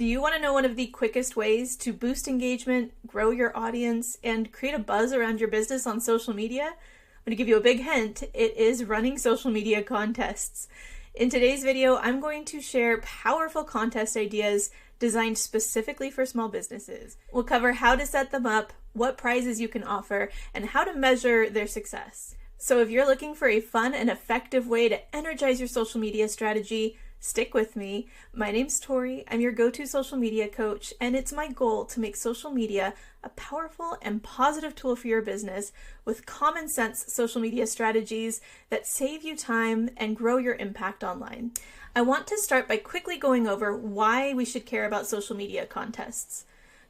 Do you want to know one of the quickest ways to boost engagement, grow your audience, and create a buzz around your business on social media? I'm going to give you a big hint. It is running social media contests. In today's video, I'm going to share powerful contest ideas designed specifically for small businesses. We'll cover how to set them up, what prizes you can offer, and how to measure their success. So if you're looking for a fun and effective way to energize your social media strategy, stick with me. My name's Tori. I'm your go-to social media coach, and it's my goal to make social media a powerful and positive tool for your business with common sense social media strategies that save you time and grow your impact online. I want to start by quickly going over why we should care about social media contests.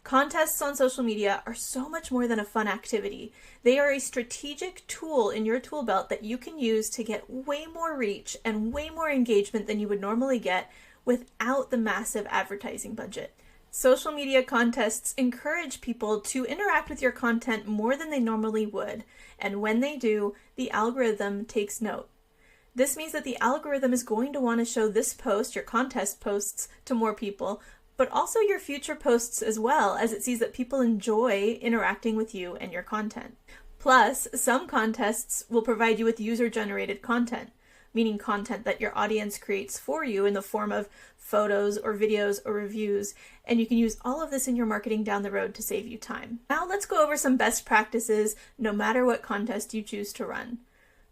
Contests on social media are so much more than a fun activity. They are a strategic tool in your tool belt that you can use to get way more reach and way more engagement than you would normally get without the massive advertising budget. Social media contests encourage people to interact with your content more than they normally would, and when they do, the algorithm takes note. This means that the algorithm is going to want to show this post, your contest posts, to more people, but also your future posts as well, as it sees that people enjoy interacting with you and your content. Plus, some contests will provide you with user-generated content, meaning content that your audience creates for you in the form of photos or videos or reviews, and you can use all of this in your marketing down the road to save you time. Now let's go over some best practices no matter what contest you choose to run.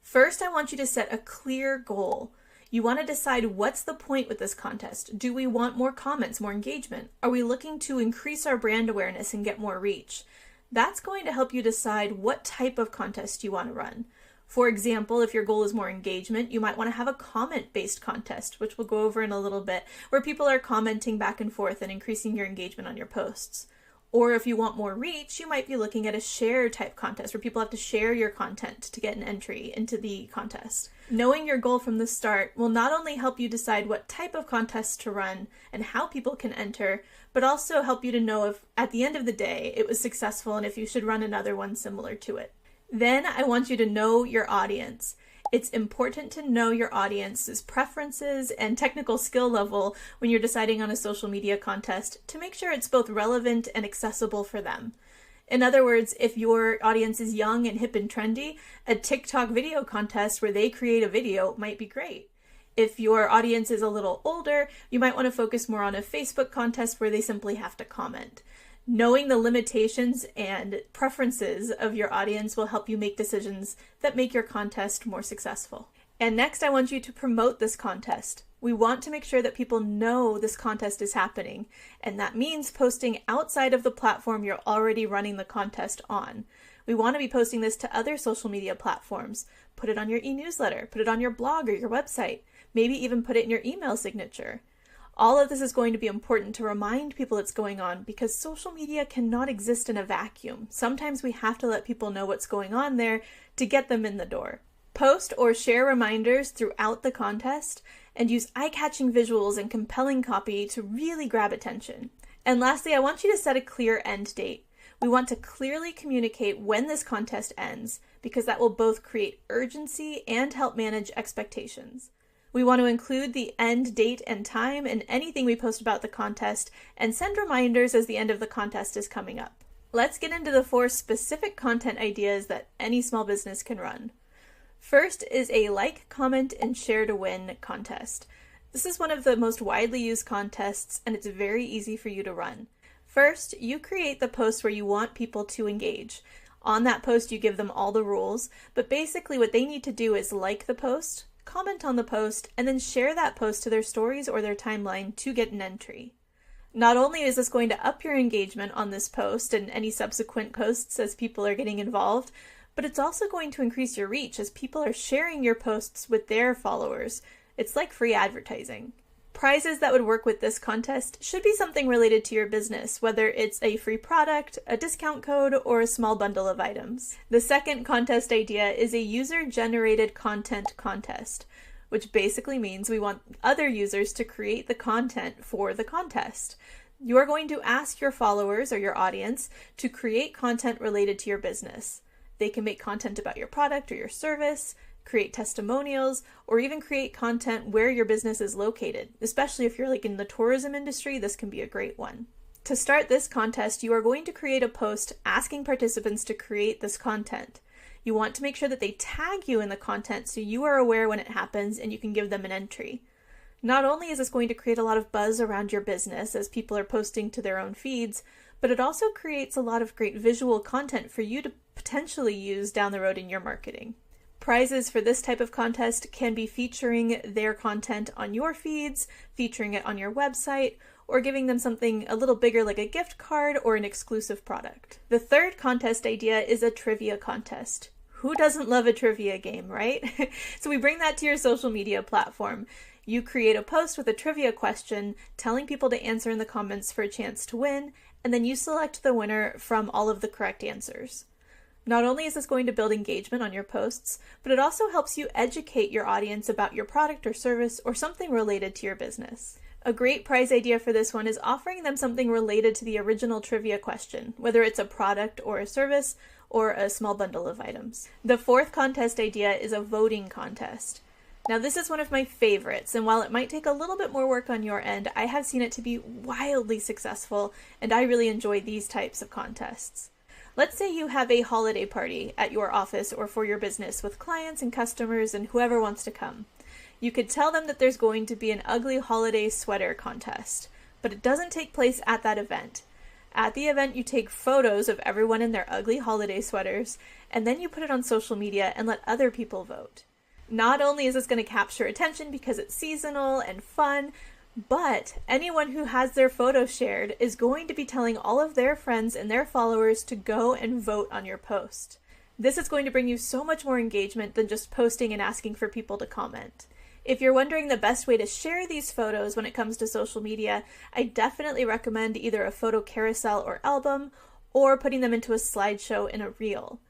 First, I want you to set a clear goal. You want to decide what's the point with this contest. Do we want more comments, more engagement? Are we looking to increase our brand awareness and get more reach? That's going to help you decide what type of contest you want to run. For example, if your goal is more engagement, you might want to have a comment-based contest, which we'll go over in a little bit, where people are commenting back and forth and increasing your engagement on your posts. Or if you want more reach, you might be looking at a share type contest where people have to share your content to get an entry into the contest. Knowing your goal from the start will not only help you decide what type of contest to run and how people can enter, but also help you to know if at the end of the day it was successful and if you should run another one similar to it. Then I want you to know your audience. It's important to know your audience's preferences and technical skill level when you're deciding on a social media contest to make sure it's both relevant and accessible for them. In other words, if your audience is young and hip and trendy, a TikTok video contest where they create a video might be great. If your audience is a little older, you might want to focus more on a Facebook contest where they simply have to comment. Knowing the limitations and preferences of your audience will help you make decisions that make your contest more successful. And next, I want you to promote this contest. We want to make sure that people know this contest is happening, and that means posting outside of the platform you're already running the contest on. We want to be posting this to other social media platforms. Put it on your e-newsletter, put it on your blog or your website, maybe even put it in your email signature. All of this is going to be important to remind people it's going on because social media cannot exist in a vacuum. Sometimes we have to let people know what's going on there to get them in the door. Post or share reminders throughout the contest and use eye-catching visuals and compelling copy to really grab attention. And lastly, I want you to set a clear end date. We want to clearly communicate when this contest ends because that will both create urgency and help manage expectations. We want to include the end date and time in anything we post about the contest and send reminders as the end of the contest is coming up. Let's get into the 4 specific content ideas that any small business can run. First is a like, comment, and share to win contest. This is one of the most widely used contests and it's very easy for you to run. First, you create the post where you want people to engage. On that post, you give them all the rules, but basically what they need to do is like the post, comment on the post, and then share that post to their stories or their timeline to get an entry. Not only is this going to up your engagement on this post and any subsequent posts as people are getting involved, but it's also going to increase your reach as people are sharing your posts with their followers. It's like free advertising. Prizes that would work with this contest should be something related to your business, whether it's a free product, a discount code, or a small bundle of items. The second contest idea is a user-generated content contest, which basically means we want other users to create the content for the contest. You are going to ask your followers or your audience to create content related to your business. They can make content about your product or your service, create testimonials, or even create content where your business is located. Especially if you're like in the tourism industry, this can be a great one. To start this contest, you are going to create a post asking participants to create this content. You want to make sure that they tag you in the content so you are aware when it happens and you can give them an entry. Not only is this going to create a lot of buzz around your business as people are posting to their own feeds, but it also creates a lot of great visual content for you to potentially use down the road in your marketing. Prizes for this type of contest can be featuring their content on your feeds, featuring it on your website, or giving them something a little bigger like a gift card or an exclusive product. The third contest idea is a trivia contest. Who doesn't love a trivia game, right? So we bring that to your social media platform. You create a post with a trivia question, telling people to answer in the comments for a chance to win, and then you select the winner from all of the correct answers. Not only is this going to build engagement on your posts, but it also helps you educate your audience about your product or service or something related to your business. A great prize idea for this one is offering them something related to the original trivia question, whether it's a product or a service or a small bundle of items. The fourth contest idea is a voting contest. Now this is one of my favorites, and while it might take a little bit more work on your end, I have seen it to be wildly successful, and I really enjoy these types of contests. Let's say you have a holiday party at your office or for your business with clients and customers and whoever wants to come. You could tell them that there's going to be an ugly holiday sweater contest, but it doesn't take place at that event. At the event, you take photos of everyone in their ugly holiday sweaters, and then you put it on social media and let other people vote. Not only is this going to capture attention because it's seasonal and fun, but anyone who has their photo shared is going to be telling all of their friends and their followers to go and vote on your post. This is going to bring you so much more engagement than just posting and asking for people to comment. If you're wondering the best way to share these photos when it comes to social media, I definitely recommend either a photo carousel or album, or putting them into a slideshow in a reel.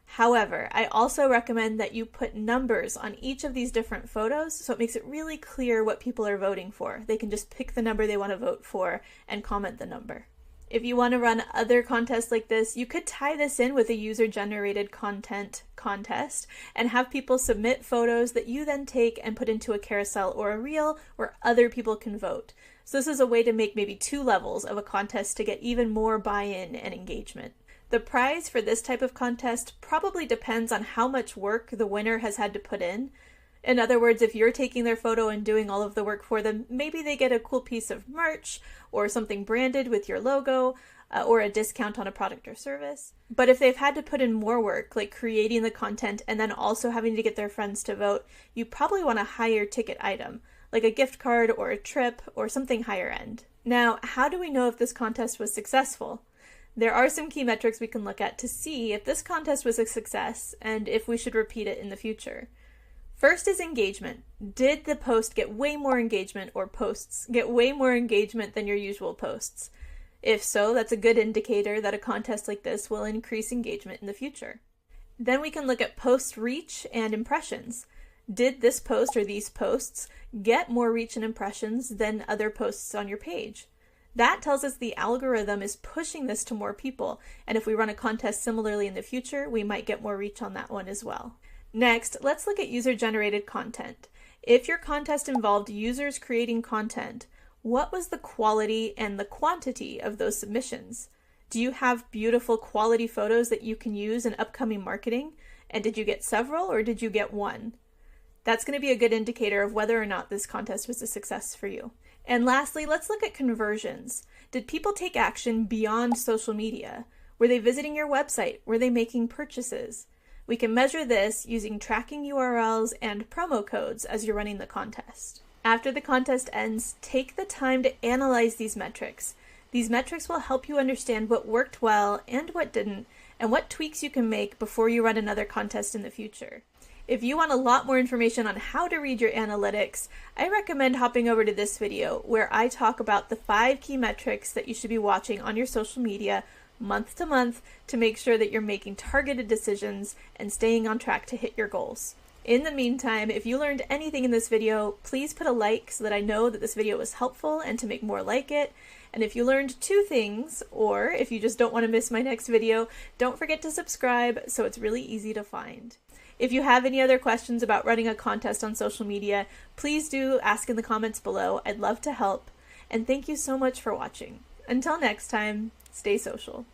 However, I also recommend that you put numbers on each of these different photos so it makes it really clear what people are voting for. They can just pick the number they want to vote for and comment the number. If you want to run other contests like this, you could tie this in with a user-generated content contest and have people submit photos that you then take and put into a carousel or a reel where other people can vote. So this is a way to make maybe 2 levels of a contest to get even more buy-in and engagement. The prize for this type of contest probably depends on how much work the winner has had to put in. In other words, if you're taking their photo and doing all of the work for them, maybe they get a cool piece of merch or something branded with your logo or a discount on a product or service. But if they've had to put in more work, like creating the content and then also having to get their friends to vote, you probably want a higher ticket item, like a gift card or a trip or something higher end. Now, how do we know if this contest was successful? There are some key metrics we can look at to see if this contest was a success and if we should repeat it in the future. First is engagement. Did the post get way more engagement or posts get way more engagement than your usual posts? If so, that's a good indicator that a contest like this will increase engagement in the future. Then we can look at post reach and impressions. Did this post or these posts get more reach and impressions than other posts on your page? That tells us the algorithm is pushing this to more people, and if we run a contest similarly in the future, we might get more reach on that one as well. Next, let's look at user-generated content. If your contest involved users creating content, what was the quality and the quantity of those submissions? Do you have beautiful quality photos that you can use in upcoming marketing? And did you get several or did you get one? That's going to be a good indicator of whether or not this contest was a success for you. And lastly, let's look at conversions. Did people take action beyond social media? Were they visiting your website? Were they making purchases? We can measure this using tracking URLs and promo codes as you're running the contest. After the contest ends, take the time to analyze these metrics. These metrics will help you understand what worked well and what didn't, and what tweaks you can make before you run another contest in the future. If you want a lot more information on how to read your analytics, I recommend hopping over to this video where I talk about the 5 key metrics that you should be watching on your social media month to month to make sure that you're making targeted decisions and staying on track to hit your goals. In the meantime, if you learned anything in this video, please put a like so that I know that this video was helpful and to make more like it. And if you learned 2 things, or if you just don't want to miss my next video, don't forget to subscribe so it's really easy to find. If you have any other questions about running a contest on social media, please do ask in the comments below. I'd love to help. And thank you so much for watching. Until next time, stay social.